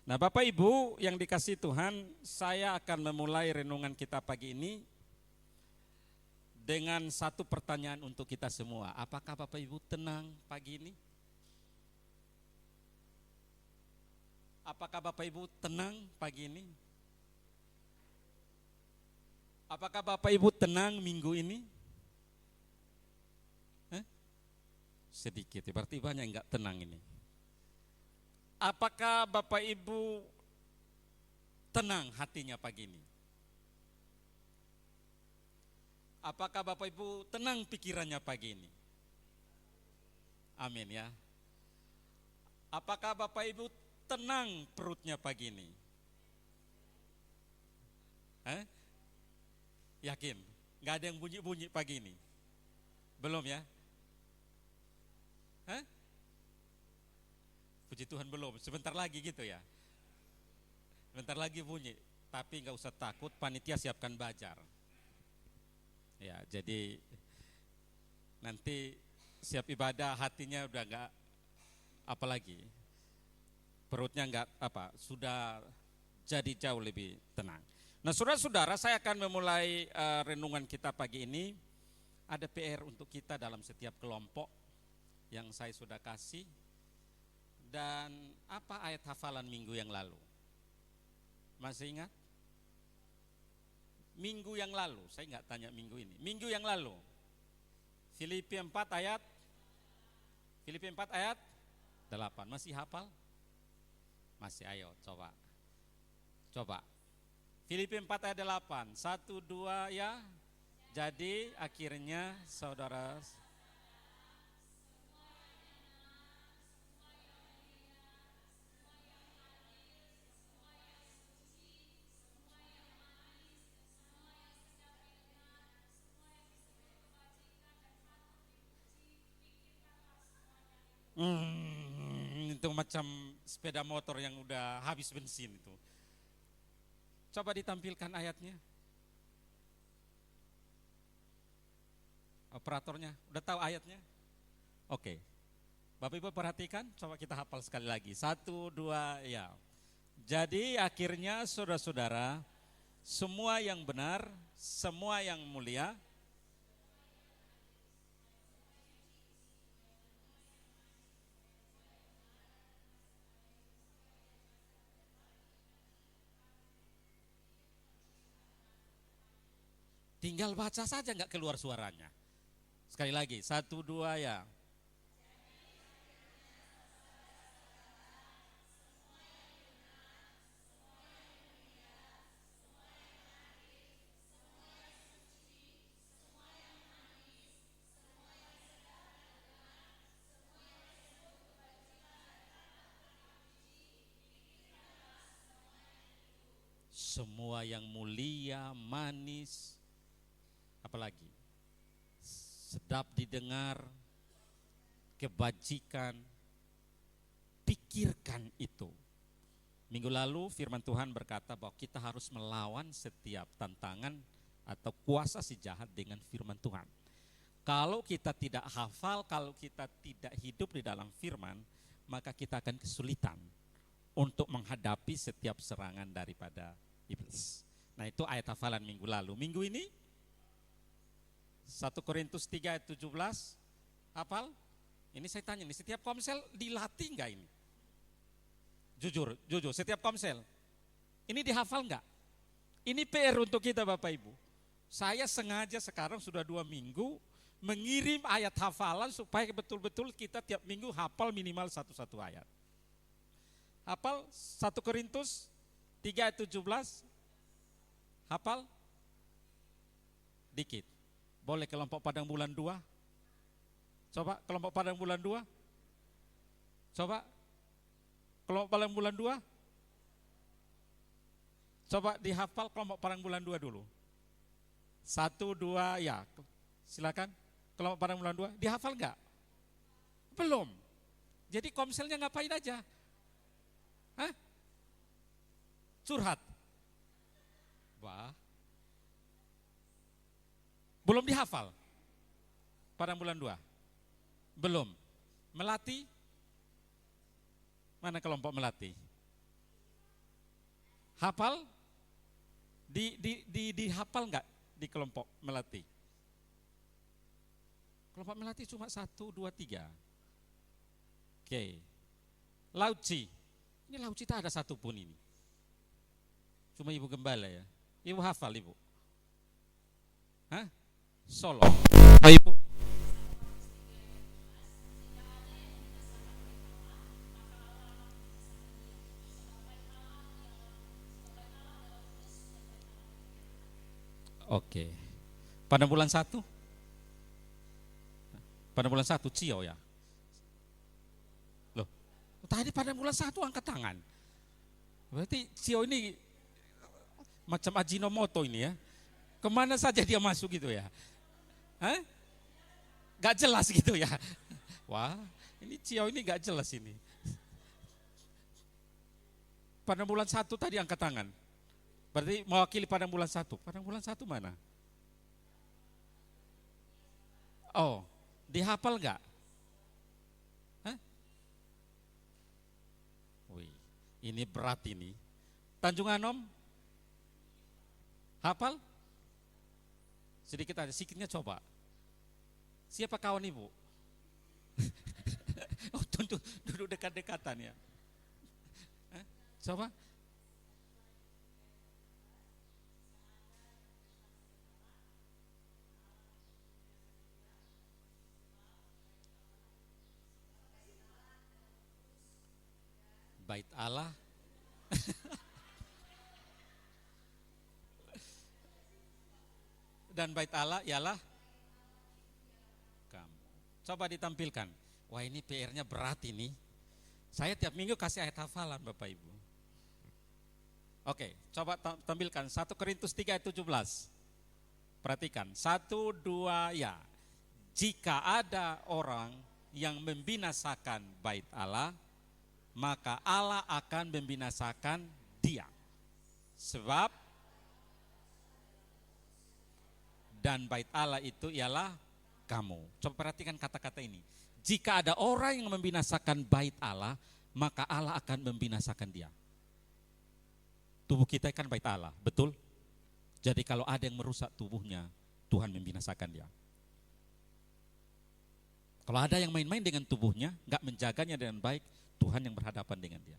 Nah, Bapak Ibu yang dikasihi Tuhan, saya akan memulai renungan kita pagi ini dengan satu pertanyaan untuk kita semua. Apakah Bapak Ibu tenang pagi ini? Apakah Bapak Ibu tenang pagi ini? Apakah Bapak Ibu tenang minggu ini? Sedikit, berarti banyak yang enggak tenang ini. Apakah Bapak Ibu tenang hatinya pagi ini? Apakah Bapak Ibu tenang pikirannya pagi ini? Amin ya. Apakah Bapak Ibu tenang perutnya pagi ini? Yakin? Gak ada yang bunyi-bunyi pagi ini? Belum ya? Puji Tuhan belum, sebentar lagi gitu ya. Sebentar lagi bunyi, tapi gak usah takut, panitia siapkan bajar. Ya, jadi nanti siap ibadah hatinya udah gak apalagi. Perutnya gak sudah jadi jauh lebih tenang. Nah, saudara-saudara, saya akan memulai renungan kita pagi ini. Ada PR untuk kita dalam setiap kelompok yang saya sudah kasih. Dan apa ayat hafalan minggu yang lalu? Masih ingat? Minggu yang lalu, saya nggak tanya minggu ini. Minggu yang lalu, Filipi 4 ayat 8. Masih hafal? Masih, ayo coba. Filipi 4 ayat 8, 1, 2 ya. Jadi akhirnya saudara, itu macam sepeda motor yang udah habis bensin itu. Coba ditampilkan ayatnya. Operatornya, udah tahu ayatnya? Oke. Bapak Ibu perhatikan, coba kita hafal sekali lagi. 1, 2, ya. Jadi akhirnya saudara-saudara, semua yang benar, semua yang mulia, tinggal baca saja nggak keluar suaranya. Sekali lagi, 1, 2 ya. Semua yang mulia, manis, apalagi sedap didengar, kebajikan, pikirkan itu. Minggu lalu firman Tuhan berkata bahwa kita harus melawan setiap tantangan atau kuasa si jahat dengan firman Tuhan. Kalau kita tidak hafal, kalau kita tidak hidup di dalam firman, maka kita akan kesulitan untuk menghadapi setiap serangan daripada iblis. Nah, itu ayat hafalan minggu lalu. Minggu ini 1 Korintus 3 ayat 17, hafal? Ini saya tanya nih, setiap komsel dilatih enggak ini? Jujur, setiap komsel. Ini dihafal enggak? Ini PR untuk kita Bapak Ibu. Saya sengaja sekarang sudah 2 minggu mengirim ayat hafalan supaya betul-betul kita tiap minggu hafal minimal satu ayat. Hafal 1 Korintus 3 ayat 17, hafal? Dikit. Boleh kelompok Padang Bulan 2? Coba kelompok Padang Bulan 2? Coba kelompok Padang Bulan 2? Coba dihafal kelompok Padang Bulan 2 dulu. 1, 2 ya. Silakan. Kelompok Padang Bulan 2, dihafal enggak? Belum. Jadi komselnya ngapain aja? Curhat. Wah. Belum dihafal? Padang Bulan 2? Belum. Melati? Mana kelompok melati? Hafal? Dihafal nggak di kelompok melati? Kelompok melati cuma 1, 2, 3. Oke. Lauci. Ini lauci tak ada satupun ini. Cuma Ibu Gembala ya. Ibu hafal Ibu? Hah? Solo. Oh, Ibu? Oke. Pada bulan 1? Pada bulan 1 Cio ya? Loh, tadi pada bulan 1 angkat tangan. Berarti Cio ini macam Ajinomoto ini ya. Kemana saja dia masuk gitu ya? Hah? Gak jelas gitu ya? Wah, ini Cio ini gak jelas ini. Pada bulan 1 tadi angkat tangan. Berarti mewakili pada bulan 1. Pada bulan 1 mana? Oh, dihafal gak? Hah? Wih, ini berat ini. Tanjung Anom? Hafal? Sedikit aja, sikitnya coba. Siapa kawan Ibu? Oh, tentu duduk dekat-dekatan ya. Hah? Coba. Bait Allah. Dan bait Allah ialah kamu. Coba ditampilkan. Wah, ini PR-nya berat ini. Saya tiap minggu kasih ayat hafalan Bapak Ibu. Oke, coba tampilkan 1 Korintus 3 ayat 17. Perhatikan, 1, 2, ya. Jika ada orang yang membinasakan bait Allah, maka Allah akan membinasakan dia. Sebab dan bait Allah itu ialah kamu. Coba perhatikan kata-kata ini. Jika ada orang yang membinasakan bait Allah, maka Allah akan membinasakan dia. Tubuh kita kan bait Allah, betul? Jadi kalau ada yang merusak tubuhnya, Tuhan membinasakan dia. Kalau ada yang main-main dengan tubuhnya, gak menjaganya dengan baik, Tuhan yang berhadapan dengan dia.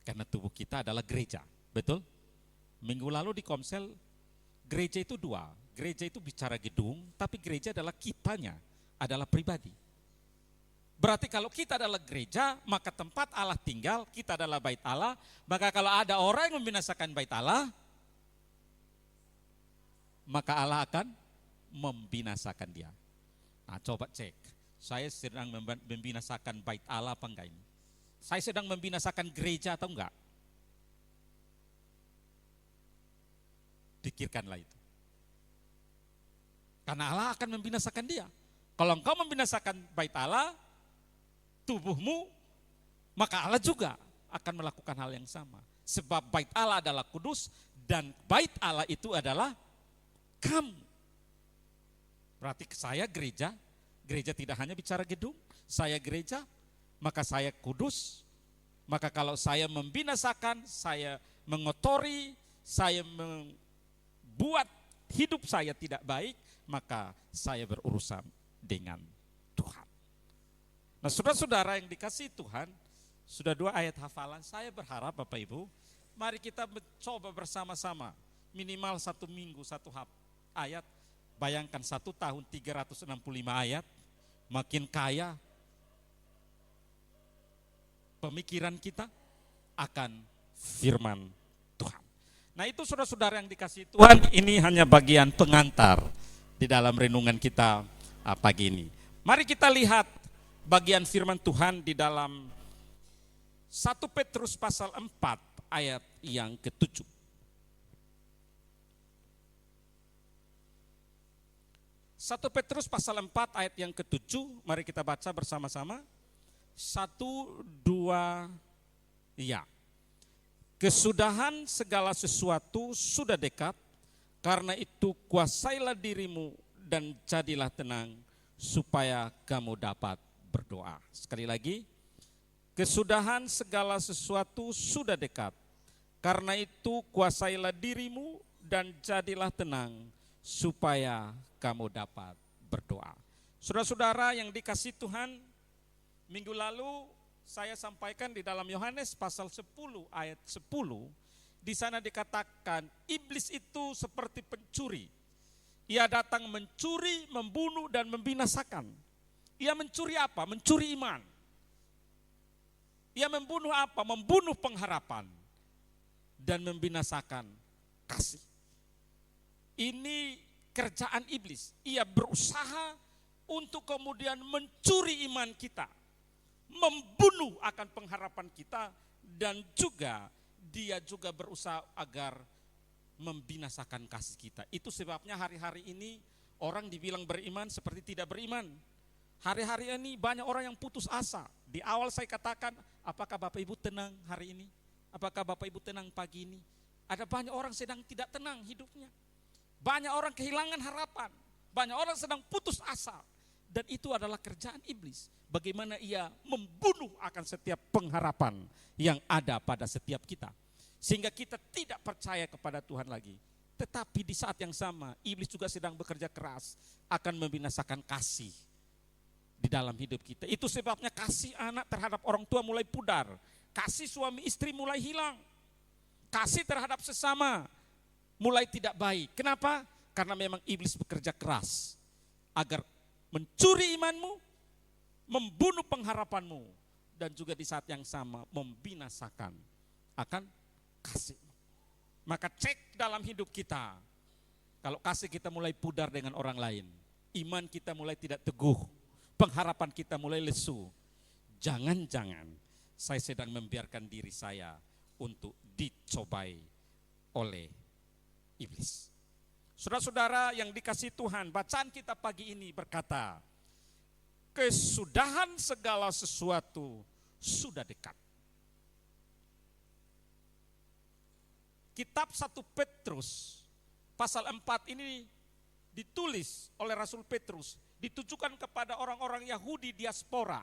Karena tubuh kita adalah gereja, betul? Minggu lalu di Komsel, gereja itu 2. Gereja itu bicara gedung, tapi gereja adalah kitanya, adalah pribadi. Berarti kalau kita adalah gereja, maka tempat Allah tinggal, kita adalah bait Allah. Maka kalau ada orang yang membinasakan bait Allah, maka Allah akan membinasakan dia. Nah, coba cek, saya sedang membinasakan bait Allah apa enggak ini? Saya sedang membinasakan gereja atau enggak? Pikirkanlah itu. Karena Allah akan membinasakan dia. Kalau engkau membinasakan bait Allah, tubuhmu, maka Allah juga akan melakukan hal yang sama. Sebab bait Allah adalah kudus dan bait Allah itu adalah kamu. Berarti saya gereja, gereja tidak hanya bicara gedung, saya gereja, maka saya kudus. Maka kalau saya membinasakan, saya mengotori, saya buat hidup saya tidak baik, maka saya berurusan dengan Tuhan. Nah, saudara-saudara yang dikasihi Tuhan, sudah 2 ayat hafalan. Saya berharap Bapak Ibu, mari kita mencoba bersama-sama, minimal 1 minggu 1 ayat. Bayangkan 1 tahun 365 ayat, makin kaya pemikiran kita akan firman Tuhan. Nah, itu saudara-saudara yang dikasihi Tuhan, ini hanya bagian pengantar di dalam renungan kita pagi ini. Mari kita lihat bagian firman Tuhan di dalam 1 Petrus pasal 4 ayat yang ke-7. 1 Petrus pasal 4 ayat yang ke-7, mari kita baca bersama-sama. 1, 2, ya. Kesudahan segala sesuatu sudah dekat, karena itu kuasailah dirimu dan jadilah tenang, supaya kamu dapat berdoa. Sekali lagi, Kesudahan segala sesuatu sudah dekat. Karena itu kuasailah dirimu dan jadilah tenang supaya kamu dapat berdoa. Saudara-saudara yang dikasihi Tuhan, minggu lalu saya sampaikan di dalam Yohanes pasal 10 ayat 10, di sana dikatakan iblis itu seperti pencuri. Ia datang mencuri, membunuh dan membinasakan. Ia mencuri apa? Mencuri iman. Ia membunuh apa? Membunuh pengharapan dan membinasakan kasih. Ini kerjaan iblis. Ia berusaha untuk kemudian mencuri iman kita, membunuh akan pengharapan kita, dan juga dia juga berusaha agar membinasakan kasih kita. Itu sebabnya hari-hari ini orang dibilang beriman seperti tidak beriman. Hari-hari ini banyak orang yang putus asa. Di awal saya katakan, apakah Bapak Ibu tenang hari ini? Apakah Bapak Ibu tenang pagi ini? Ada banyak orang sedang tidak tenang hidupnya. Banyak orang kehilangan harapan. Banyak orang sedang putus asa. Dan itu adalah kerjaan iblis. Bagaimana ia membunuh akan setiap pengharapan yang ada pada setiap kita. Sehingga kita tidak percaya kepada Tuhan lagi. Tetapi di saat yang sama, iblis juga sedang bekerja keras akan membinasakan kasih di dalam hidup kita. Itu sebabnya kasih anak terhadap orang tua mulai pudar. Kasih suami istri mulai hilang. Kasih terhadap sesama mulai tidak baik. Kenapa? Karena memang iblis bekerja keras agar mencuri imanmu, membunuh pengharapanmu, dan juga di saat yang sama membinasakan akan kasih. Maka cek dalam hidup kita. Kalau kasih kita mulai pudar dengan orang lain, iman kita mulai tidak teguh, pengharapan kita mulai lesu, jangan-jangan saya sedang membiarkan diri saya untuk dicobai oleh iblis. Saudara-saudara yang dikasihi Tuhan, bacaan kita pagi ini berkata, kesudahan segala sesuatu sudah dekat. Kitab 1 Petrus pasal 4 ini ditulis oleh Rasul Petrus, ditujukan kepada orang-orang Yahudi diaspora,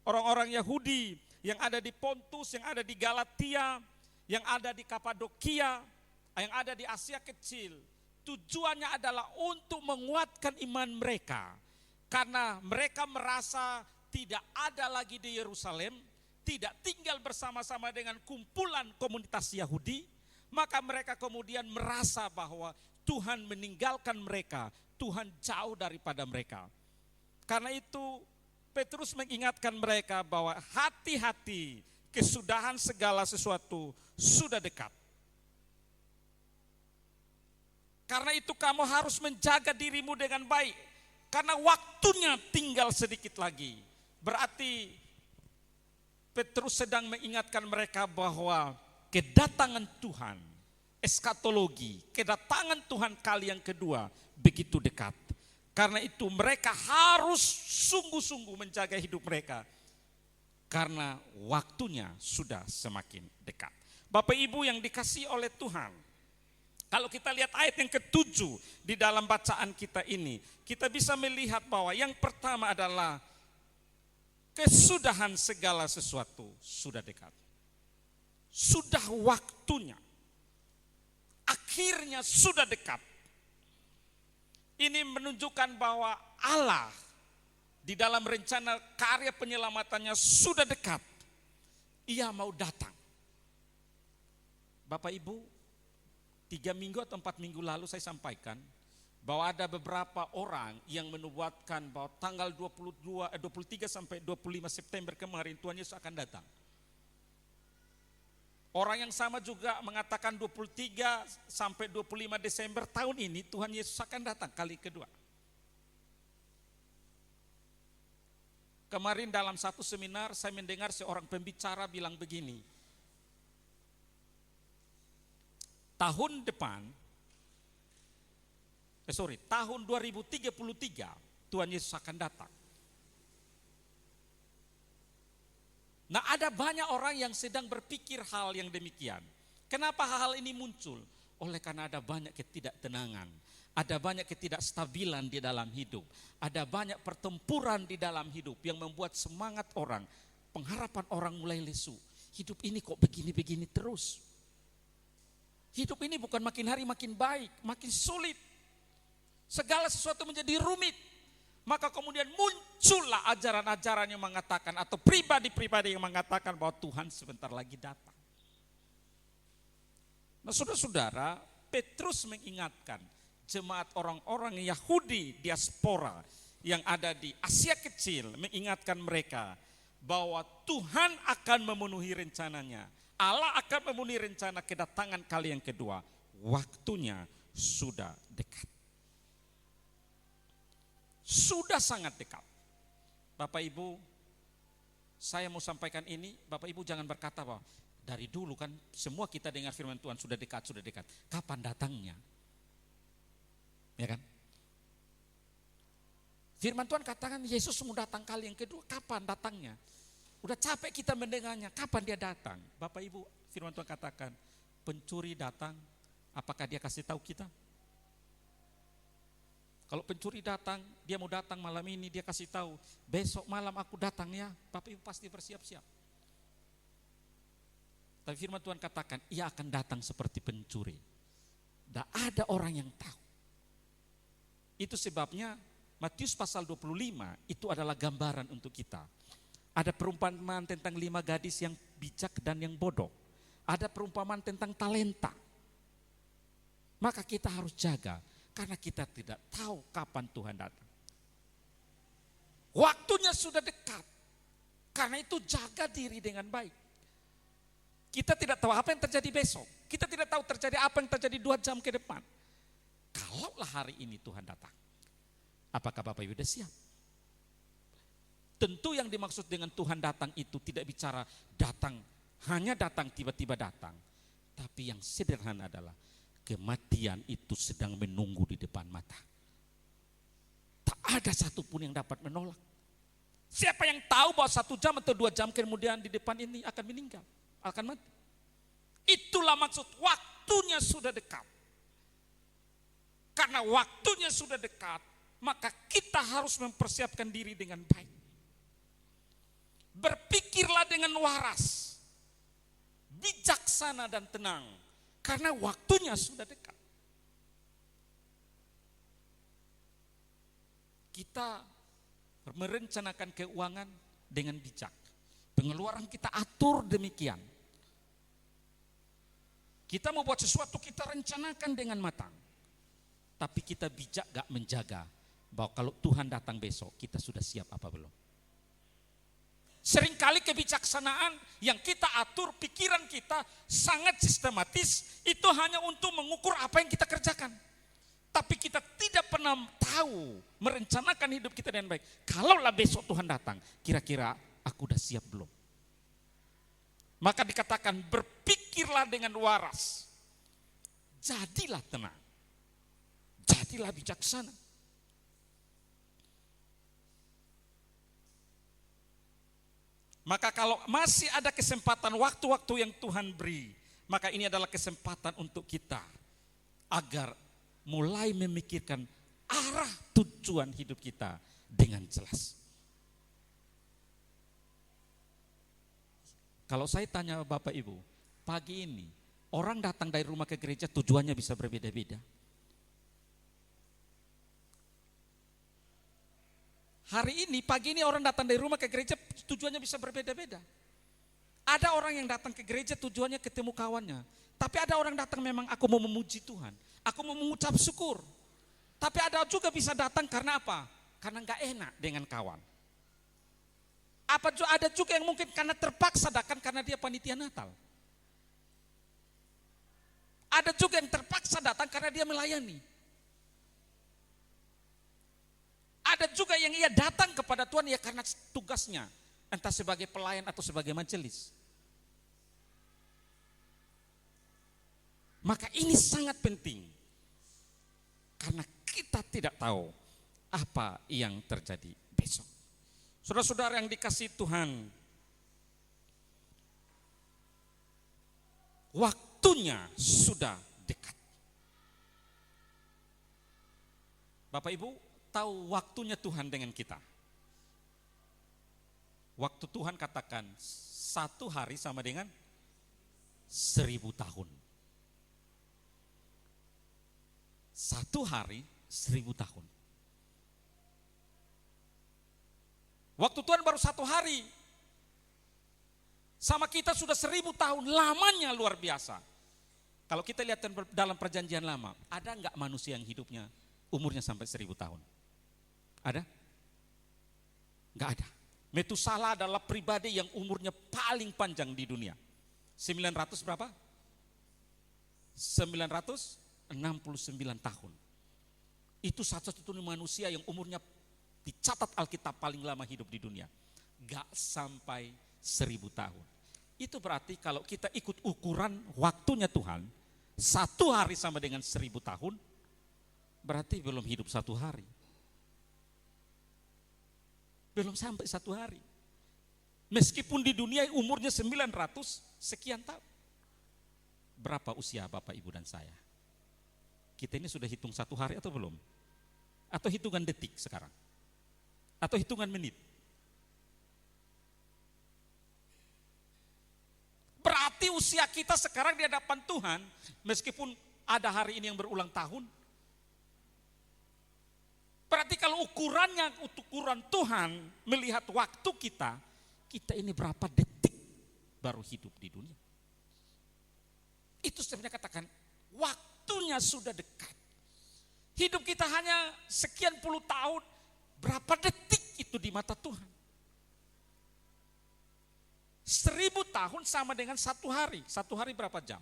orang-orang Yahudi yang ada di Pontus, yang ada di Galatia, yang ada di Kapadokia, yang ada di Asia Kecil. Tujuannya adalah untuk menguatkan iman mereka, karena mereka merasa tidak ada lagi di Yerusalem, tidak tinggal bersama-sama dengan kumpulan komunitas Yahudi. Maka mereka kemudian merasa bahwa Tuhan meninggalkan mereka, Tuhan jauh daripada mereka. Karena itu Petrus mengingatkan mereka bahwa hati-hati, kesudahan segala sesuatu sudah dekat. Karena itu kamu harus menjaga dirimu dengan baik, karena waktunya tinggal sedikit lagi. Berarti Petrus sedang mengingatkan mereka bahwa kedatangan Tuhan, eskatologi, kedatangan Tuhan kali yang kedua begitu dekat. Karena itu mereka harus sungguh-sungguh menjaga hidup mereka, karena waktunya sudah semakin dekat. Bapak Ibu yang dikasihi oleh Tuhan, kalau kita lihat ayat yang ke-7 di dalam bacaan kita ini, kita bisa melihat bahwa yang pertama adalah kesudahan segala sesuatu sudah dekat. Sudah waktunya, akhirnya sudah dekat. Ini menunjukkan bahwa Allah di dalam rencana karya penyelamatannya sudah dekat. Ia mau datang. Bapak Ibu, 3 minggu atau 4 minggu lalu saya sampaikan bahwa ada beberapa orang yang menubuatkan bahwa tanggal 23 sampai 25 September kemarin Tuhan Yesus akan datang. Orang yang sama juga mengatakan 23 sampai 25 Desember tahun ini Tuhan Yesus akan datang kali kedua. Kemarin dalam satu seminar saya mendengar seorang pembicara bilang begini, tahun 2033 Tuhan Yesus akan datang. Nah, ada banyak orang yang sedang berpikir hal yang demikian. Kenapa hal ini muncul? Oleh karena ada banyak ketidaktenangan, ada banyak ketidakstabilan di dalam hidup, ada banyak pertempuran di dalam hidup yang membuat semangat orang pengharapan orang mulai lesu. Hidup ini kok begini-begini terus. Hidup ini bukan makin hari makin baik, makin sulit. Segala sesuatu menjadi rumit. Maka kemudian muncullah ajaran-ajaran yang mengatakan, atau pribadi-pribadi yang mengatakan bahwa Tuhan sebentar lagi datang. Nah saudara-saudara, Petrus mengingatkan jemaat orang-orang Yahudi diaspora yang ada di Asia Kecil, mengingatkan mereka bahwa Tuhan akan memenuhi rencananya. Allah akan memenuhi rencana kedatangan kali yang kedua. Waktunya sudah dekat. Sudah sangat dekat. Bapak Ibu, saya mau sampaikan ini, Bapak Ibu jangan berkata bahwa dari dulu kan semua kita dengar firman Tuhan sudah dekat, sudah dekat. Kapan datangnya? Ya kan? Firman Tuhan katakan Yesus mau datang kali yang kedua, kapan datangnya? Udah capek kita mendengarnya, kapan dia datang? Bapak Ibu, firman Tuhan katakan, pencuri datang, apakah dia kasih tahu kita? Kalau pencuri datang, dia mau datang malam ini, dia kasih tahu, besok malam aku datang ya, Bapak Ibu pasti bersiap-siap. Tapi firman Tuhan katakan, ia akan datang seperti pencuri. Tidak ada orang yang tahu. Itu sebabnya Matius pasal 25 itu adalah gambaran untuk kita. Ada perumpamaan tentang 5 gadis yang bijak dan yang bodoh. Ada perumpamaan tentang talenta. Maka kita harus jaga, karena kita tidak tahu kapan Tuhan datang. Waktunya sudah dekat. Karena itu jaga diri dengan baik. Kita tidak tahu apa yang terjadi besok. Kita tidak tahu terjadi apa yang terjadi 2 jam ke depan. Kalaulah hari ini Tuhan datang, apakah Bapak Ibu sudah siap? Tentu yang dimaksud dengan Tuhan datang itu tidak bicara datang, hanya datang tiba-tiba datang. Tapi yang sederhana adalah kematian itu sedang menunggu di depan mata. Tak ada satupun yang dapat menolak. Siapa yang tahu bahwa 1 jam atau 2 jam kemudian di depan ini akan meninggal, akan mati. Itulah maksud waktunya sudah dekat. Karena waktunya sudah dekat, maka kita harus mempersiapkan diri dengan baik. Berpikirlah dengan waras, bijaksana dan tenang, karena waktunya sudah dekat. Kita merencanakan keuangan dengan bijak. Pengeluaran kita atur demikian. Kita mau buat sesuatu, kita rencanakan dengan matang. Tapi kita bijak gak menjaga bahwa kalau Tuhan datang besok, kita sudah siap apa belum? Seringkali kebijaksanaan yang kita atur, pikiran kita sangat sistematis, itu hanya untuk mengukur apa yang kita kerjakan. Tapi kita tidak pernah tahu, merencanakan hidup kita dengan baik. Kalaulah besok Tuhan datang, kira-kira aku udah siap belum? Maka dikatakan berpikirlah dengan waras. Jadilah tenang. Jadilah bijaksana. Maka kalau masih ada kesempatan waktu-waktu yang Tuhan beri, maka ini adalah kesempatan untuk kita agar mulai memikirkan arah tujuan hidup kita dengan jelas. Kalau saya tanya Bapak Ibu, pagi ini orang datang dari rumah ke gereja tujuannya bisa berbeda-beda. Hari ini, pagi ini orang datang dari rumah ke gereja tujuannya bisa berbeda-beda. Ada orang yang datang ke gereja tujuannya ketemu kawannya. Tapi ada orang datang memang aku mau memuji Tuhan. Aku mau mengucap syukur. Tapi ada juga bisa datang karena apa? Karena gak enak dengan kawan. Ada juga yang mungkin karena terpaksa datang karena dia panitia Natal. Ada juga yang terpaksa datang karena dia melayani. Ada juga yang ia datang kepada Tuhan ya karena tugasnya, entah sebagai pelayan atau sebagai majelis. Maka ini sangat penting, karena kita tidak tahu apa yang terjadi besok. Saudara-saudara yang dikasihi Tuhan, waktunya sudah dekat. Bapak Ibu, tahu waktunya Tuhan dengan kita. Waktu Tuhan katakan 1 hari sama dengan 1000 tahun. 1 hari 1000 tahun. Waktu Tuhan baru 1 hari, sama kita sudah 1000 tahun, lamanya luar biasa. Kalau kita lihat dalam perjanjian lama, ada enggak manusia yang hidupnya umurnya sampai 1000 tahun? Ada? Enggak ada. Metusala adalah pribadi yang umurnya paling panjang di dunia. 900 berapa? 969 tahun. Itu satu-satunya manusia yang umurnya dicatat Alkitab paling lama hidup di dunia. Gak sampai 1000 tahun. Itu berarti kalau kita ikut ukuran waktunya Tuhan, 1 hari sama dengan 1000 tahun, berarti belum hidup 1 hari. Belum sampai 1 hari. Meskipun di dunia umurnya 900 sekian tahun. Berapa usia Bapak, Ibu, dan saya? Kita ini sudah hitung 1 hari atau belum? Atau hitungan detik sekarang? Atau hitungan menit? Berarti usia kita sekarang di hadapan Tuhan, meskipun ada hari ini yang berulang tahun, berarti kalau ukuran Tuhan melihat waktu kita ini berapa detik baru hidup di dunia. Itu sebenarnya katakan, waktunya sudah dekat. Hidup kita hanya sekian puluh tahun, berapa detik itu di mata Tuhan? 1000 tahun sama dengan 1 hari. 1 hari berapa jam?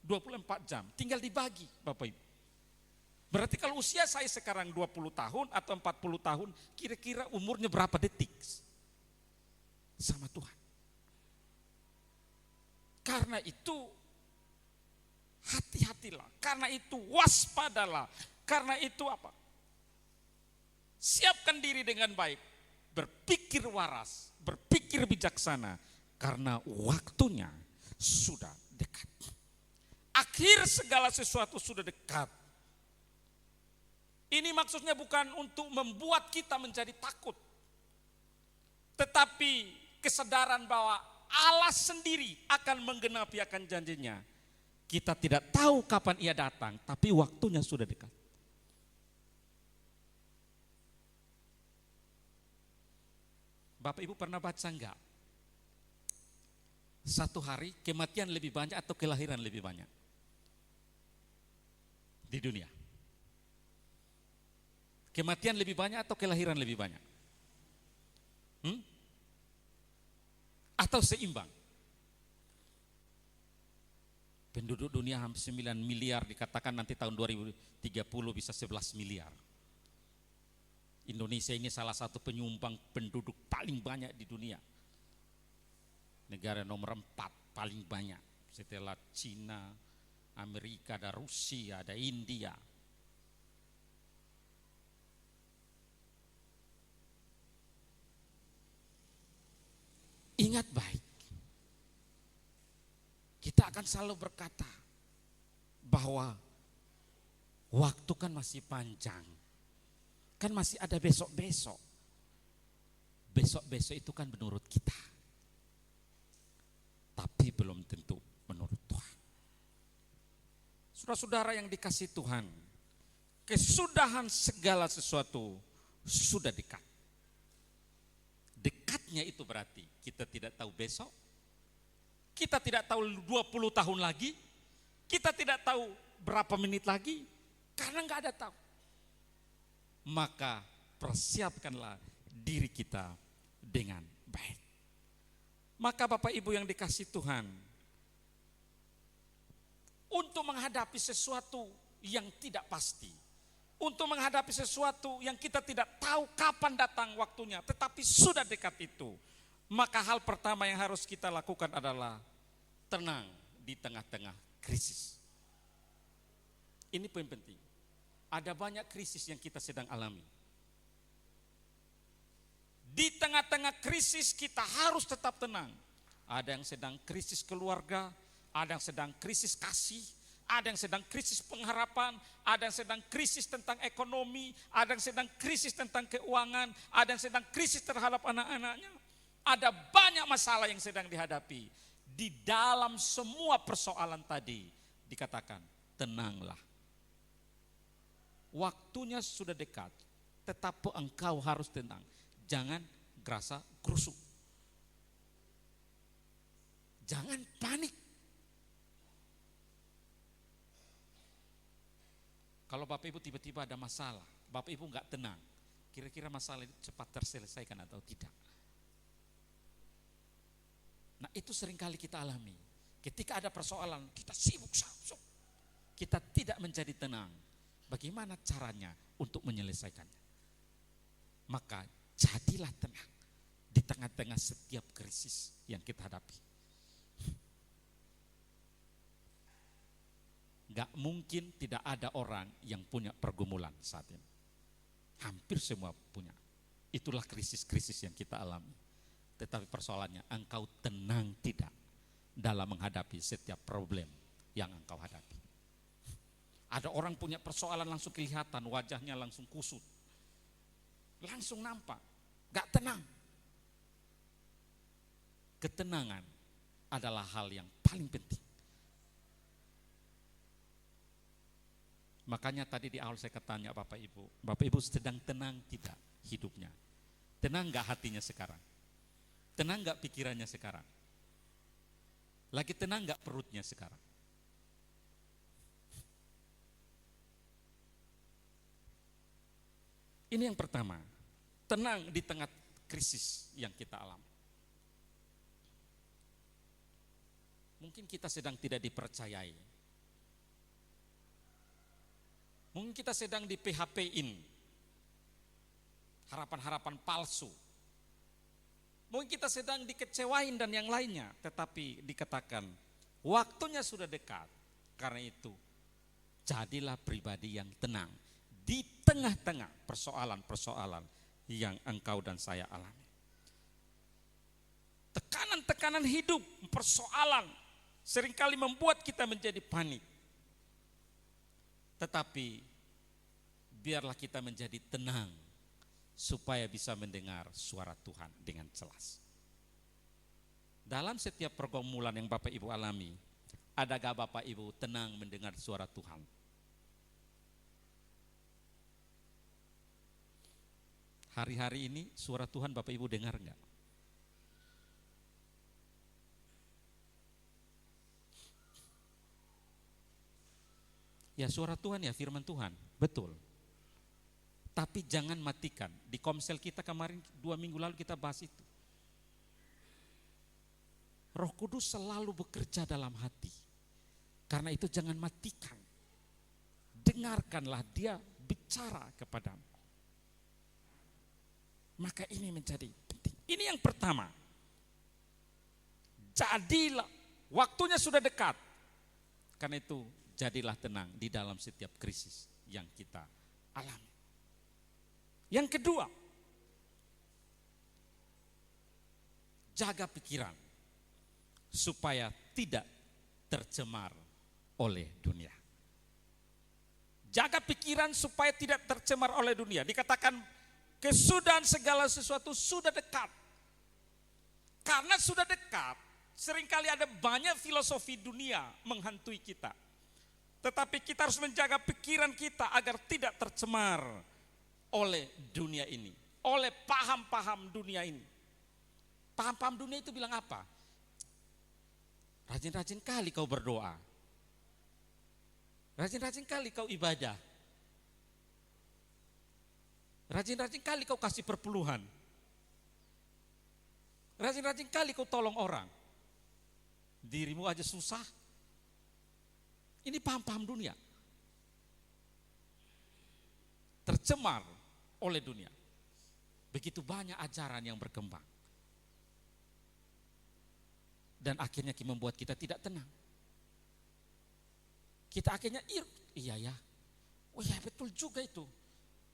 24 jam. Tinggal dibagi, Bapak Ibu. Berarti kalau usia saya sekarang 20 tahun atau 40 tahun, kira-kira umurnya berapa detik sama Tuhan? Karena itu hati-hatilah. Karena itu waspadalah. Karena itu apa? Siapkan diri dengan baik. Berpikir waras, berpikir bijaksana. Karena waktunya sudah dekat. Akhir segala sesuatu sudah dekat. Ini maksudnya bukan untuk membuat kita menjadi takut. Tetapi kesadaran bahwa Allah sendiri akan menggenapi akan janjinya. Kita tidak tahu kapan ia datang, tapi waktunya sudah dekat. Bapak Ibu pernah baca enggak? 1 hari kematian lebih banyak atau kelahiran lebih banyak? Di dunia. Kematian lebih banyak atau kelahiran lebih banyak? Atau seimbang? Penduduk dunia hampir 9 miliar, dikatakan nanti tahun 2030 bisa 11 miliar. Indonesia ini salah satu penyumbang penduduk paling banyak di dunia. Negara nomor 4 paling banyak setelah Cina, Amerika, ada Rusia, ada India. Ingat baik, kita akan selalu berkata bahwa waktu kan masih panjang, kan masih ada besok-besok. Besok-besok itu kan menurut kita, tapi belum tentu menurut Tuhan. Saudara-saudara yang dikasihi Tuhan, kesudahan segala sesuatu sudah dekat. Dekatnya itu berarti kita tidak tahu besok, kita tidak tahu 20 tahun lagi, kita tidak tahu berapa menit lagi, karena enggak ada tahu. Maka persiapkanlah diri kita dengan baik. Maka Bapak Ibu yang dikasihi Tuhan, untuk menghadapi sesuatu yang tidak pasti, untuk menghadapi sesuatu yang kita tidak tahu kapan datang waktunya, tetapi sudah dekat itu, maka hal pertama yang harus kita lakukan adalah tenang di tengah-tengah krisis. Ini poin penting. Ada banyak krisis yang kita sedang alami. Di tengah-tengah krisis kita harus tetap tenang. Ada yang sedang krisis keluarga, ada yang sedang krisis kasih, ada yang sedang krisis pengharapan, ada yang sedang krisis tentang ekonomi, ada yang sedang krisis tentang keuangan, ada yang sedang krisis terhadap anak-anaknya. Ada banyak masalah yang sedang dihadapi. Di dalam semua persoalan tadi dikatakan, tenanglah. Waktunya sudah dekat, tetapi engkau harus tenang. Jangan gerasa gerusuk. Jangan panik. Kalau Bapak Ibu tiba-tiba ada masalah, Bapak Ibu enggak tenang, kira-kira masalah itu cepat terselesaikan atau tidak? Nah, itu seringkali kita alami. Ketika ada persoalan, kita sibuk, kita tidak menjadi tenang. Bagaimana caranya untuk menyelesaikannya? Maka jadilah tenang di tengah-tengah setiap krisis yang kita hadapi. Gak mungkin tidak ada orang yang punya pergumulan saat ini. Hampir semua punya. Itulah krisis-krisis yang kita alami. Tetapi persoalannya, engkau tenang tidak dalam menghadapi setiap problem yang engkau hadapi. Ada orang punya persoalan langsung kelihatan, wajahnya langsung kusut. Langsung nampak, gak tenang. Ketenangan adalah hal yang paling penting. Makanya tadi di awal saya tanya Bapak Ibu sedang tenang tidak hidupnya? Tenang gak hatinya sekarang? Tenang gak pikirannya sekarang? Lagi tenang gak perutnya sekarang? Ini yang pertama, tenang di tengah krisis yang kita alami. Mungkin kita sedang tidak dipercayai. Mungkin kita sedang di PHP-in. Harapan-harapan palsu. Mungkin kita sedang dikecewain dan yang lainnya. Tetapi dikatakan, waktunya sudah dekat. Karena itu, jadilah pribadi yang tenang. Di tengah-tengah persoalan-persoalan yang engkau dan saya alami. Tekanan-tekanan hidup, persoalan, seringkali membuat kita menjadi panik. Tetapi biarlah kita menjadi tenang supaya bisa mendengar suara Tuhan dengan jelas. Dalam setiap pergumulan yang Bapak Ibu alami, adakah Bapak Ibu tenang mendengar suara Tuhan? Hari-hari ini suara Tuhan Bapak Ibu dengar enggak? Ya suara Tuhan ya firman Tuhan, betul. Tapi jangan matikan. Di komsel kita kemarin 2 minggu lalu kita bahas itu. Roh Kudus selalu bekerja dalam hati. Karena itu jangan matikan. Dengarkanlah dia bicara kepadamu. Maka ini menjadi penting. Ini yang pertama. Jadilah, waktunya sudah dekat. Karena itu jadilah tenang di dalam setiap krisis yang kita alami. Yang kedua, jaga pikiran supaya tidak tercemar oleh dunia. Jaga pikiran supaya tidak tercemar oleh dunia. Dikatakan kesudahan segala sesuatu sudah dekat. Karena sudah dekat, seringkali ada banyak filosofi dunia menghantui kita. Tetapi kita harus menjaga pikiran kita agar tidak tercemar oleh dunia ini. Oleh paham-paham dunia ini. Paham-paham dunia itu bilang apa? Rajin-rajin kali kau berdoa. Rajin-rajin kali kau ibadah. Rajin-rajin kali kau kasih perpuluhan. Rajin-rajin kali kau tolong orang. Dirimu aja susah. Ini paham-paham dunia. Tercemar oleh dunia. Begitu banyak ajaran yang berkembang. Dan akhirnya membuat kita tidak tenang. Kita akhirnya iya ya. Oh ya betul juga itu.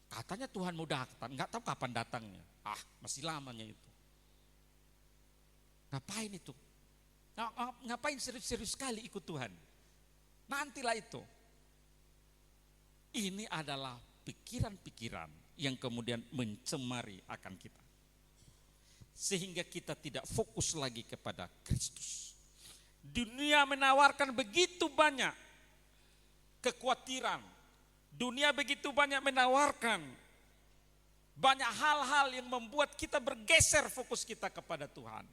Katanya Tuhan mau datang, enggak tahu kapan datangnya. Masih lamanya itu. Ngapain itu? Ngapain serius-serius sekali ikut Tuhan? Nantilah itu. Ini adalah pikiran-pikiran yang kemudian mencemari akan kita. sehingga kita tidak fokus lagi kepada Kristus. Dunia menawarkan begitu banyak kekhawatiran. Dunia begitu banyak menawarkan banyak hal-hal yang membuat kita bergeser fokus kita kepada Tuhan.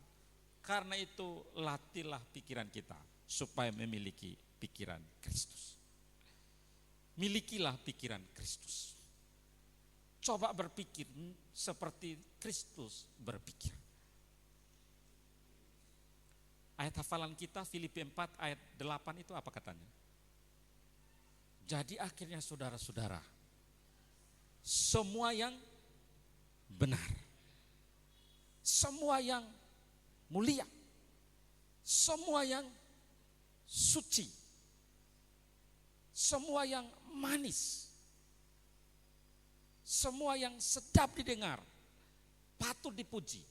Karena itu latihlah pikiran kita supaya memiliki pikiran Kristus. Milikilah pikiran Kristus. Coba berpikir seperti Kristus berpikir. Ayat hafalan kita Filipi 4 ayat 8 itu apa katanya? Jadi akhirnya saudara-saudara, semua yang benar, semua yang mulia, semua yang suci, semua yang manis, semua yang sedap didengar, patut dipuji,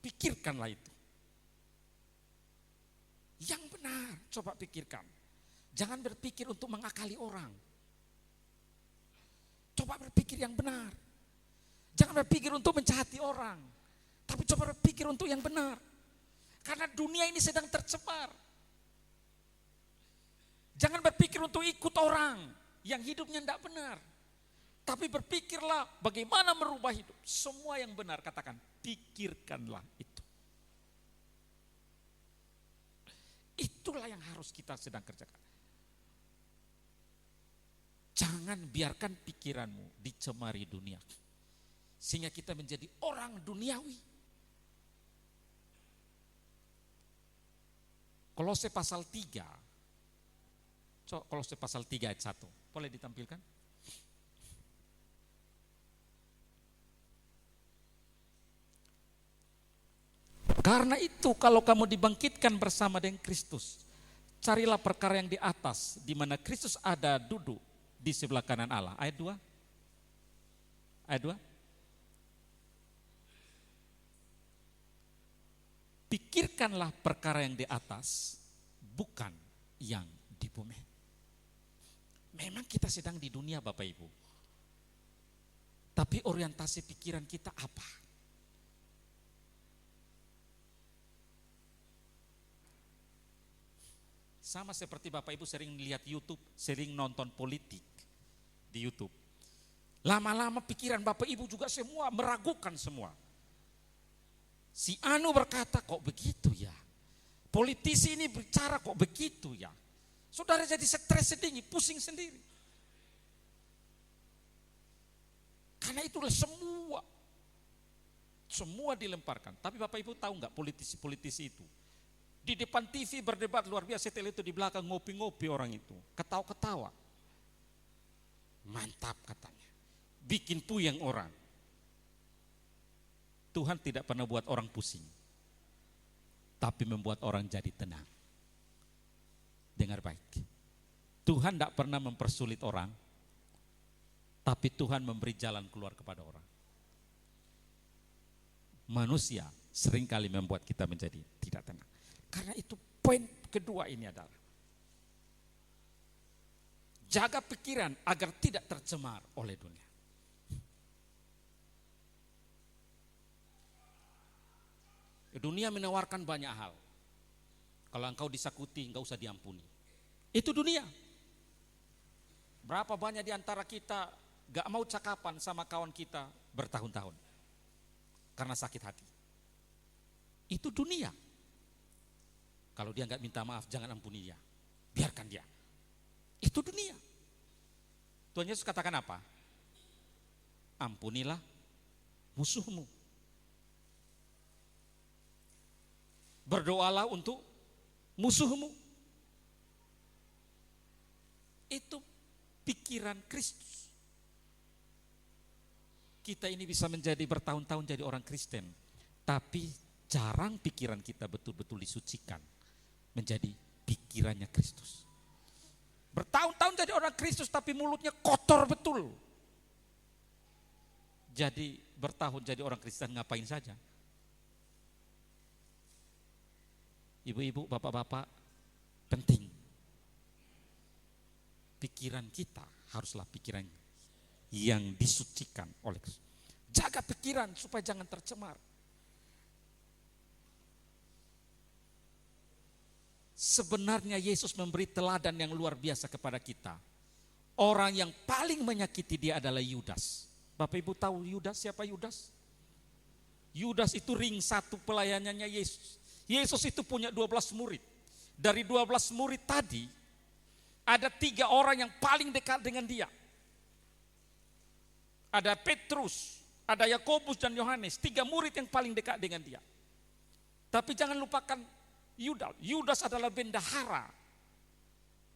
pikirkanlah itu. Yang benar, coba pikirkan. Jangan berpikir untuk mengakali orang. Coba berpikir yang benar. Jangan berpikir untuk mencahati orang. Tapi coba berpikir untuk yang benar. Karena dunia ini sedang tercemar. Jangan berpikir untuk ikut orang yang hidupnya tidak benar. Tapi berpikirlah bagaimana merubah hidup. Semua yang benar, katakan, pikirkanlah itu. Itulah yang harus kita sedang kerjakan. Jangan biarkan pikiranmu dicemari dunia. Sehingga kita menjadi orang duniawi. Kolose pasal 3. Coba Kolose pasal 3 ayat 1. Boleh ditampilkan? Karena itu kalau kamu dibangkitkan bersama dengan Kristus, carilah perkara yang di atas, di mana Kristus ada duduk di sebelah kanan Allah. Ayat 2. Ayat 2. Pikirkanlah perkara yang di atas, bukan yang di bumi. Memang kita sedang di dunia Bapak Ibu. Tapi orientasi pikiran kita apa? Sama seperti Bapak Ibu sering lihat YouTube, sering nonton politik di YouTube. Lama-lama pikiran Bapak Ibu juga semua meragukan semua. Si Anu berkata kok begitu ya. Politisi ini bicara kok begitu ya. Saudara jadi stres sendiri, pusing sendiri. Karena itulah semua dilemparkan. Tapi Bapak Ibu tahu nggak politisi-politisi itu? Di depan TV berdebat luar biasa, setelah itu di belakang ngopi-ngopi orang itu. Ketawa-ketawa. Mantap katanya. Bikin puyeng orang. Tuhan tidak pernah buat orang pusing. Tapi membuat orang jadi tenang. Dengar baik. Tuhan tidak pernah mempersulit orang. Tapi Tuhan memberi jalan keluar kepada orang. Manusia seringkali membuat kita menjadi tidak tenang. Karena itu poin kedua ini adalah jaga pikiran agar tidak tercemar oleh dunia. Dunia menawarkan banyak hal. Kalau engkau disakuti, enggak usah diampuni. Itu dunia. Berapa banyak di antara kita gak mau cakapan sama kawan kita bertahun-tahun karena sakit hati. Itu dunia. Kalau dia nggak minta maaf, jangan ampuni dia. Biarkan dia. Itu dunia. Tuhan Yesus katakan apa? Ampunilah musuhmu. Berdoalah untuk musuhmu. Itu pikiran Kristus. Kita ini bisa menjadi bertahun-tahun jadi orang Kristen. Tapi jarang pikiran kita betul-betul disucikan. Menjadi pikirannya Kristus. Bertahun-tahun jadi orang Kristus tapi mulutnya kotor betul. Jadi bertahun jadi orang Kristen ngapain saja? Ibu-ibu, bapak-bapak, penting. Pikiran kita haruslah pikiran yang disucikan oleh Kristus. Jaga pikiran supaya jangan tercemar. Sebenarnya Yesus memberi teladan yang luar biasa kepada kita. Orang yang paling menyakiti dia adalah Yudas. Bapak Ibu tahu Yudas, siapa Yudas? Yudas itu ring satu pelayanannya Yesus. Yesus itu punya 12 murid. Dari 12 murid tadi, ada 3 orang yang paling dekat dengan dia. Ada Petrus, ada Yakobus dan Yohanes, 3 murid yang paling dekat dengan dia. Tapi jangan lupakan Yudas. Yudas adalah bendahara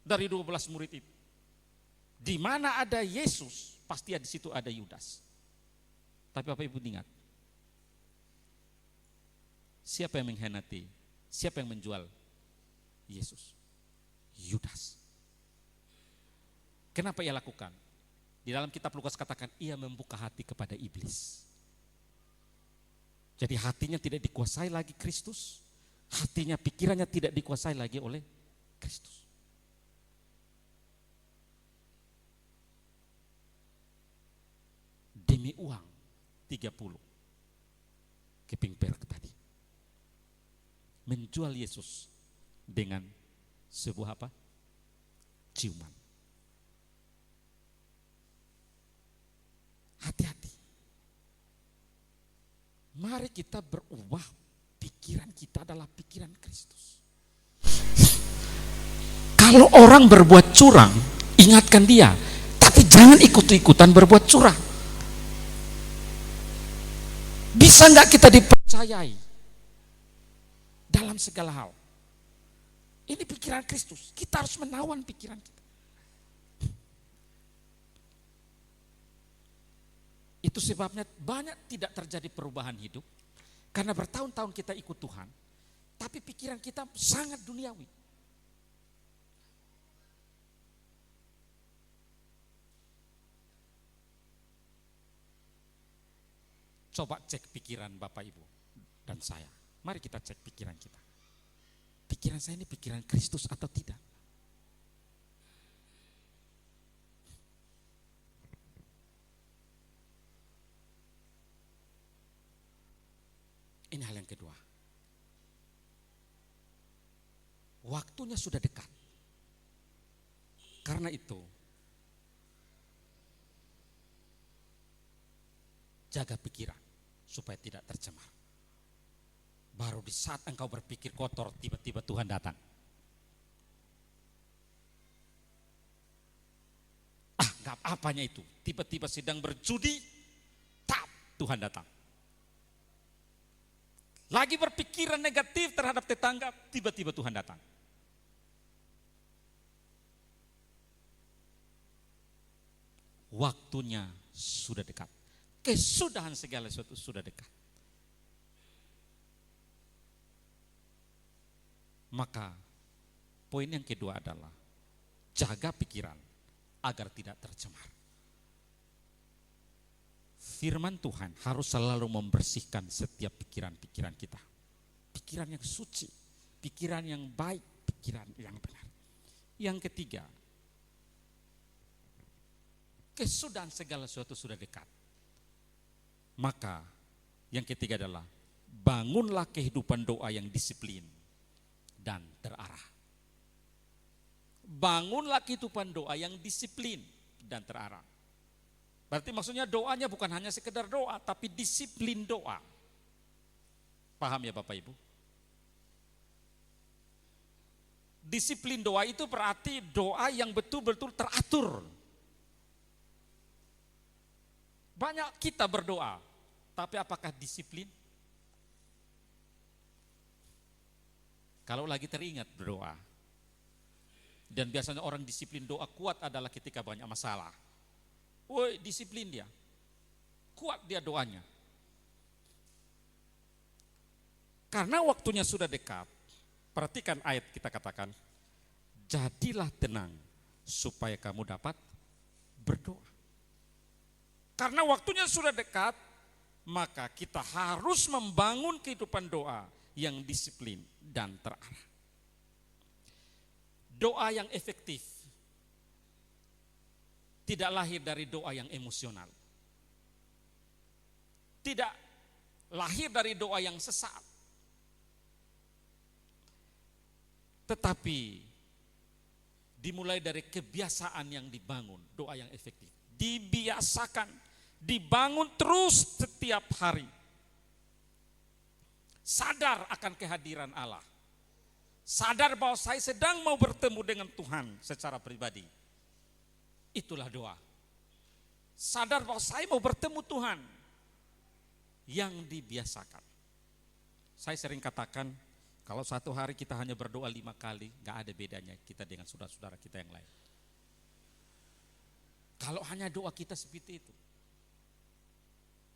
dari 12 murid itu. Di mana ada Yesus, pasti di situ ada Yudas. Tapi Bapak Ibu ingat, siapa yang mengkhianati? Siapa yang menjual Yesus? Yudas. Kenapa ia lakukan? Di dalam kitab Lukas katakan, ia membuka hati kepada iblis. Jadi hatinya tidak dikuasai lagi Kristus. Hatinya, pikirannya tidak dikuasai lagi oleh Kristus. Demi uang 30 keping perak tadi. Menjual Yesus dengan sebuah apa? Ciuman. Hati-hati. Mari kita berubah. Pikiran kita adalah pikiran Kristus. Kalau orang berbuat curang, ingatkan dia. Tapi jangan ikut-ikutan berbuat curang. Bisa nggak kita dipercayai dalam segala hal? Ini pikiran Kristus. Kita harus menawan pikiran kita. Itu sebabnya banyak tidak terjadi perubahan hidup. Karena bertahun-tahun kita ikut Tuhan, tapi pikiran kita sangat duniawi. Coba cek pikiran Bapak Ibu dan saya. Mari kita cek pikiran kita. Pikiran saya ini pikiran Kristus atau tidak? Ini hal yang kedua. Waktunya sudah dekat. Karena itu, jaga pikiran supaya tidak tercemar. Baru di saat engkau berpikir kotor, tiba-tiba Tuhan datang. Gak apanya itu. Tiba-tiba sedang berjudi, Tuhan datang. Lagi berpikiran negatif terhadap tetangga, tiba-tiba Tuhan datang. Waktunya sudah dekat. Kesudahan segala sesuatu sudah dekat. Maka poin yang kedua adalah jaga pikiran agar tidak tercemar. Firman Tuhan harus selalu membersihkan setiap pikiran-pikiran kita. Pikiran yang suci, pikiran yang baik, pikiran yang benar. Yang ketiga, kesudahan segala sesuatu sudah dekat. Maka yang ketiga adalah bangunlah kehidupan doa yang disiplin dan terarah. Bangunlah kehidupan doa yang disiplin dan terarah. Berarti maksudnya doanya bukan hanya sekedar doa, tapi disiplin doa. Paham ya Bapak Ibu? Disiplin doa itu berarti doa yang betul-betul teratur. Banyak kita berdoa, tapi apakah disiplin? Kalau lagi teringat berdoa. Dan biasanya orang disiplin doa kuat adalah ketika banyak masalah. Woi, disiplin dia. Kuat dia doanya. Karena waktunya sudah dekat, perhatikan ayat kita katakan, jadilah tenang supaya kamu dapat berdoa. Karena waktunya sudah dekat, maka kita harus membangun kehidupan doa yang disiplin dan terarah. Doa yang efektif tidak lahir dari doa yang emosional. Tidak lahir dari doa yang sesaat. Tetapi dimulai dari kebiasaan yang dibangun, doa yang efektif. Dibiasakan, dibangun terus setiap hari. Sadar akan kehadiran Allah. Sadar bahwa saya sedang mau bertemu dengan Tuhan secara pribadi. Itulah doa. Sadar bahwa saya mau bertemu Tuhan. Yang dibiasakan. Saya sering katakan, kalau satu hari kita hanya berdoa 5 kali, gak ada bedanya kita dengan saudara-saudara kita yang lain. Kalau hanya doa kita seperti itu.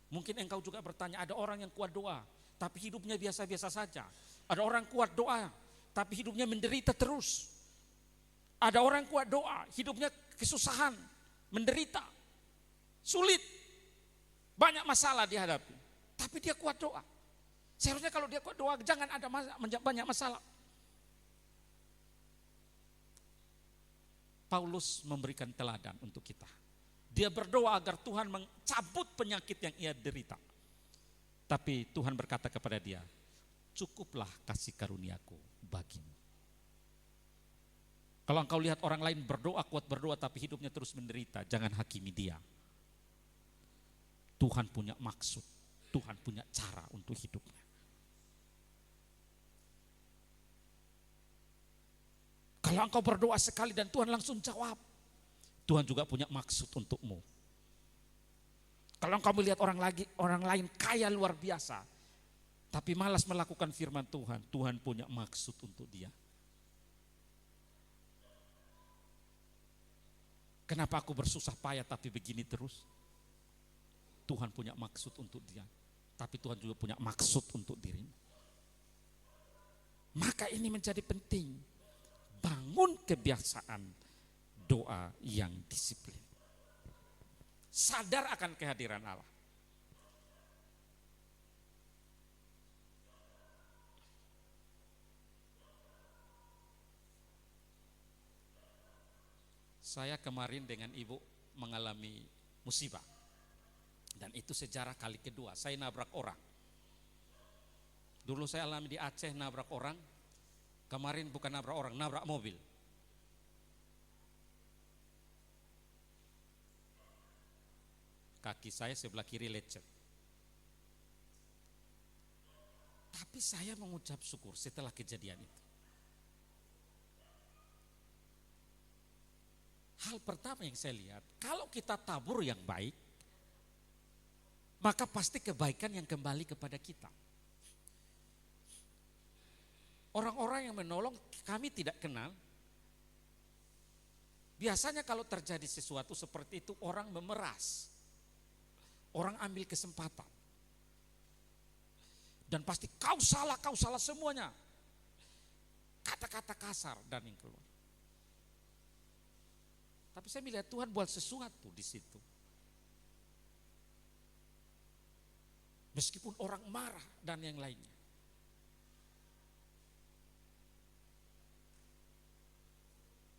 Mungkin engkau juga bertanya, ada orang yang kuat doa, tapi hidupnya biasa-biasa saja. Ada orang kuat doa, tapi hidupnya menderita terus. Ada orang kuat doa, hidupnya kesusahan, menderita, sulit, banyak masalah dihadapi. Tapi dia kuat doa. Seharusnya kalau dia kuat doa, jangan ada banyak masalah. Paulus memberikan teladan untuk kita. Dia berdoa agar Tuhan mencabut penyakit yang ia derita. Tapi Tuhan berkata kepada dia, cukuplah kasih karuniaku bagimu. Kalau engkau lihat orang lain berdoa, kuat berdoa, tapi hidupnya terus menderita, jangan hakimi dia. Tuhan punya maksud, Tuhan punya cara untuk hidupnya. Kalau engkau berdoa sekali dan Tuhan langsung jawab, Tuhan juga punya maksud untukmu. Kalau engkau melihat orang lain kaya luar biasa, tapi malas melakukan firman Tuhan, Tuhan punya maksud untuk dia. Kenapa aku bersusah payah tapi begini terus? Tuhan punya maksud untuk dia, tapi Tuhan juga punya maksud untuk dirimu. Maka ini menjadi penting, bangun kebiasaan doa yang disiplin. Sadar akan kehadiran Allah. Saya kemarin dengan ibu mengalami musibah. Dan itu sejarah kali kedua, saya nabrak orang. Dulu saya alami di Aceh nabrak orang, kemarin bukan nabrak orang, nabrak mobil. Kaki saya sebelah kiri lecet. Tapi saya mengucap syukur setelah kejadian itu. Hal pertama yang saya lihat, kalau kita tabur yang baik, maka pasti kebaikan yang kembali kepada kita. Orang-orang yang menolong kami tidak kenal. Biasanya kalau terjadi sesuatu seperti itu, orang memeras. Orang ambil kesempatan. Dan pasti kau salah semuanya. Kata-kata kasar dan yang keluar. Tapi saya melihat Tuhan buat sesuatu di situ. Meskipun orang marah dan yang lainnya.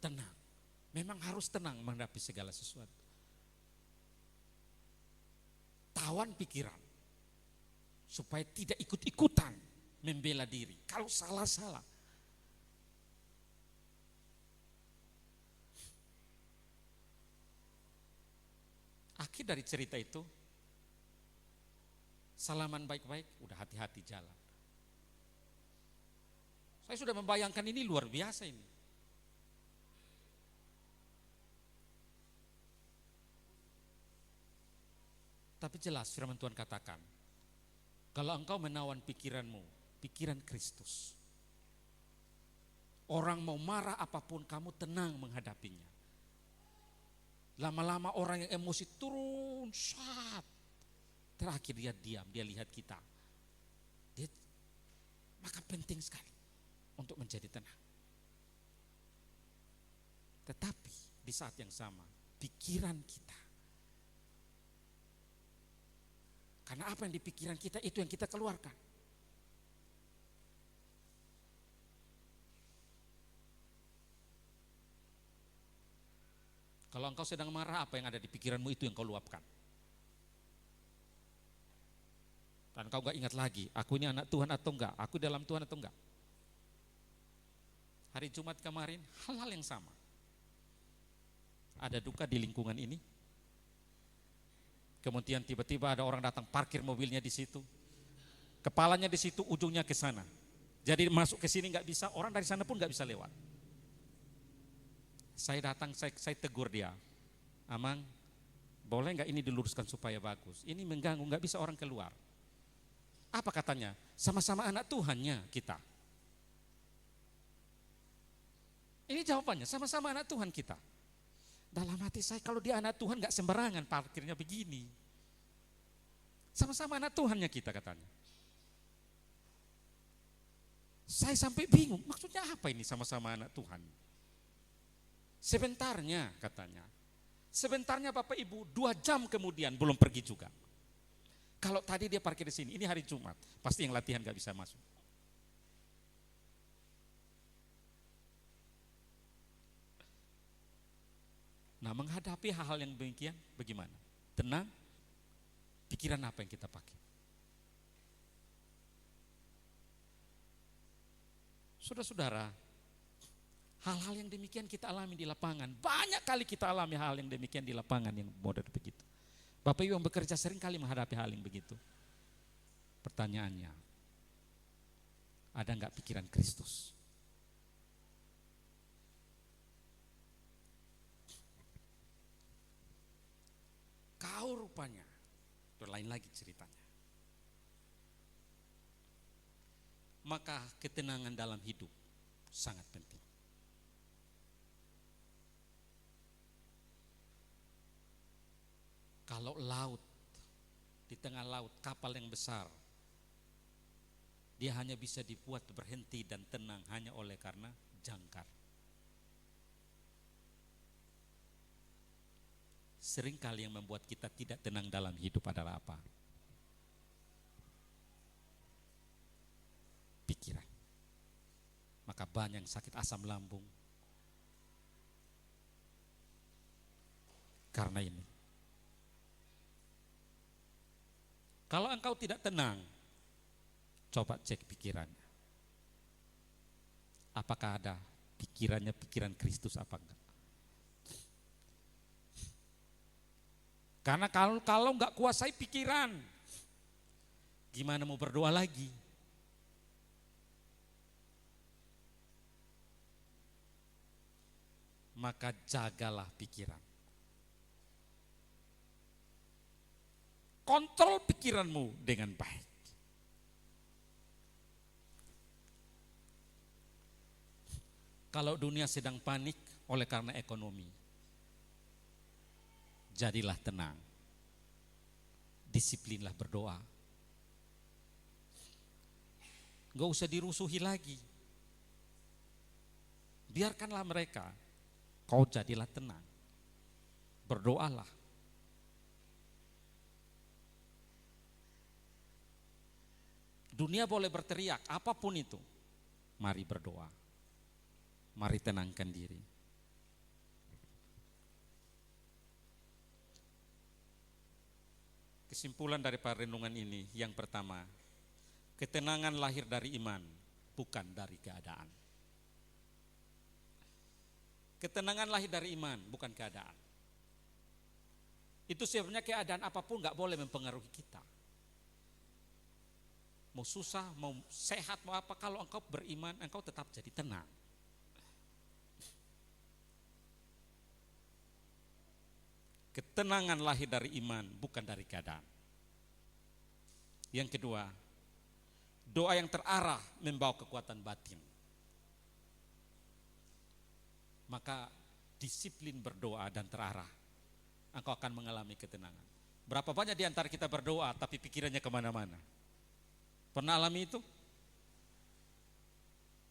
Tenang. Memang harus tenang menghadapi segala sesuatu. Tawan pikiran. Supaya tidak ikut-ikutan membela diri. Kalau salah-salah. Akhir dari cerita itu, salaman baik-baik, udah hati-hati jalan. Saya sudah membayangkan ini luar biasa ini. Tapi jelas firman Tuhan katakan, kalau engkau menawan pikiranmu, pikiran Kristus. Orang mau marah apapun, kamu tenang menghadapinya. Lama-lama orang yang emosi turun, terakhir dia diam, dia lihat kita. Maka penting sekali untuk menjadi tenang. Tetapi di saat yang sama, pikiran kita. Karena apa yang di pikiran kita, itu yang kita keluarkan. Kalau engkau sedang marah, apa yang ada di pikiranmu itu yang kau luapkan. Dan kau gak ingat lagi, aku ini anak Tuhan atau enggak, aku dalam Tuhan atau enggak. Hari Jumat kemarin hal-hal yang sama. Ada duka di lingkungan ini. Kemudian tiba-tiba ada orang datang parkir mobilnya di situ. Kepalanya di situ, ujungnya ke sana. Jadi masuk ke sini nggak bisa, orang dari sana pun nggak bisa lewat. Saya datang, saya tegur dia. Amang, boleh nggak ini diluruskan supaya bagus? Ini mengganggu, nggak bisa orang keluar. Apa katanya? Sama-sama anak Tuhannya kita. Ini jawabannya, sama-sama anak Tuhan kita. Dalam hati saya, kalau dia anak Tuhan nggak sembarangan parkirnya begini. Sama-sama anak Tuhannya kita katanya. Saya sampai bingung, maksudnya apa ini sama-sama anak Tuhan? Sebentarnya katanya. Sebentarnya Bapak Ibu, 2 jam kemudian belum pergi juga. Kalau tadi dia parkir di sini, ini hari Jumat, pasti yang latihan gak bisa masuk. Nah, menghadapi hal-hal yang demikian bagaimana? Tenang, pikiran apa yang kita pakai? Saudara-saudara, hal-hal yang demikian kita alami di lapangan. Banyak kali kita alami hal yang demikian di lapangan yang model begitu. Bapak Ibu yang bekerja sering kali menghadapi hal yang begitu. Pertanyaannya, ada enggak pikiran Kristus? Kau rupanya, itu lain lagi ceritanya. Maka ketenangan dalam hidup sangat penting. Kalau laut, di tengah laut kapal yang besar, dia hanya bisa dibuat berhenti dan tenang hanya oleh karena jangkar. Seringkali yang membuat kita tidak tenang dalam hidup adalah apa? Pikiran. Maka banyak yang sakit asam lambung karena ini. Kalau engkau tidak tenang, coba cek pikirannya. Apakah ada pikirannya pikiran Kristus apa enggak? Karena kalau enggak kuasai pikiran, gimana mau berdoa lagi? Maka jagalah pikiran. Kontrol pikiranmu dengan baik. Kalau dunia sedang panik oleh karena ekonomi, jadilah tenang. Disiplinlah berdoa. Gak usah dirusuhi lagi. Biarkanlah mereka. Kau jadilah tenang. Berdoalah. Dunia boleh berteriak, apapun itu. Mari berdoa. Mari tenangkan diri. Kesimpulan dari renungan ini, yang pertama, ketenangan lahir dari iman, bukan dari keadaan. Ketenangan lahir dari iman, bukan keadaan. Itu sebenarnya keadaan apapun gak boleh mempengaruhi kita. Mau susah, mau sehat, mau apa, kalau engkau beriman, engkau tetap jadi tenang. Ketenangan lahir dari iman, bukan dari keadaan. Yang kedua, doa yang terarah membawa kekuatan batin. Maka disiplin berdoa dan terarah, engkau akan mengalami ketenangan. Berapa banyak di antara kita berdoa tapi pikirannya kemana-mana? Pernah alami itu?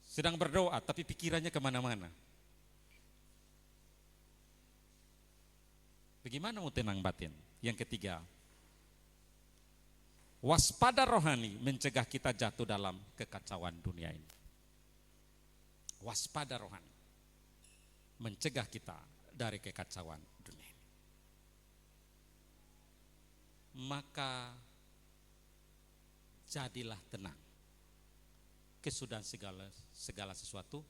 Sedang berdoa tapi pikirannya kemana-mana. Bagaimana mau tenang batin? Yang ketiga, waspada rohani mencegah kita jatuh dalam kekacauan dunia ini. Waspada rohani mencegah kita dari kekacauan dunia ini. Maka jadilah tenang. Kesudahan segala sesuatu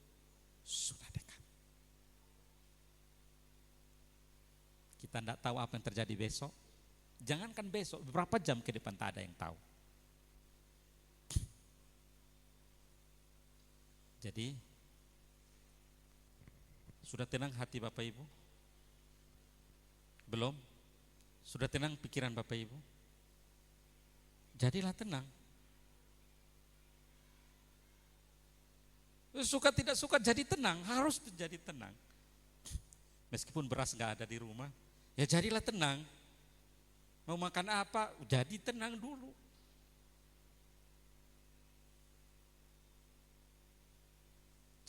sudah dekat. Kita tidak tahu apa yang terjadi besok. Jangankan besok, beberapa jam ke depan tak ada yang tahu. Jadi, sudah tenang hati Bapak Ibu? Belum? Sudah tenang pikiran Bapak Ibu? Jadilah tenang. Suka tidak suka jadi tenang, harus jadi tenang. Meskipun beras gak ada di rumah, ya jadilah tenang. Mau makan apa, jadi tenang dulu.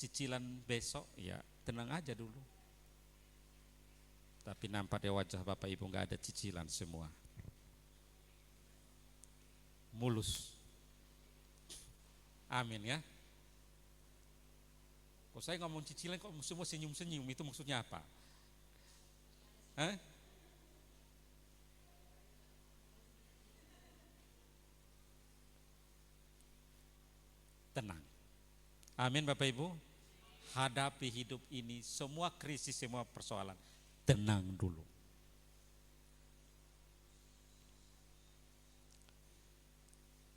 Cicilan besok, ya tenang aja dulu. Tapi nampak di wajah Bapak Ibu gak ada cicilan semua. Mulus. Amin ya. Kok saya ngomong cicilan kok semua senyum-senyum, itu maksudnya apa? Hah? Tenang. Amin Bapak Ibu. Hadapi hidup ini, semua krisis, semua persoalan. Tenang dulu.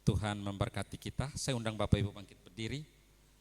Tuhan memberkati kita. Saya undang Bapak Ibu bangkit berdiri.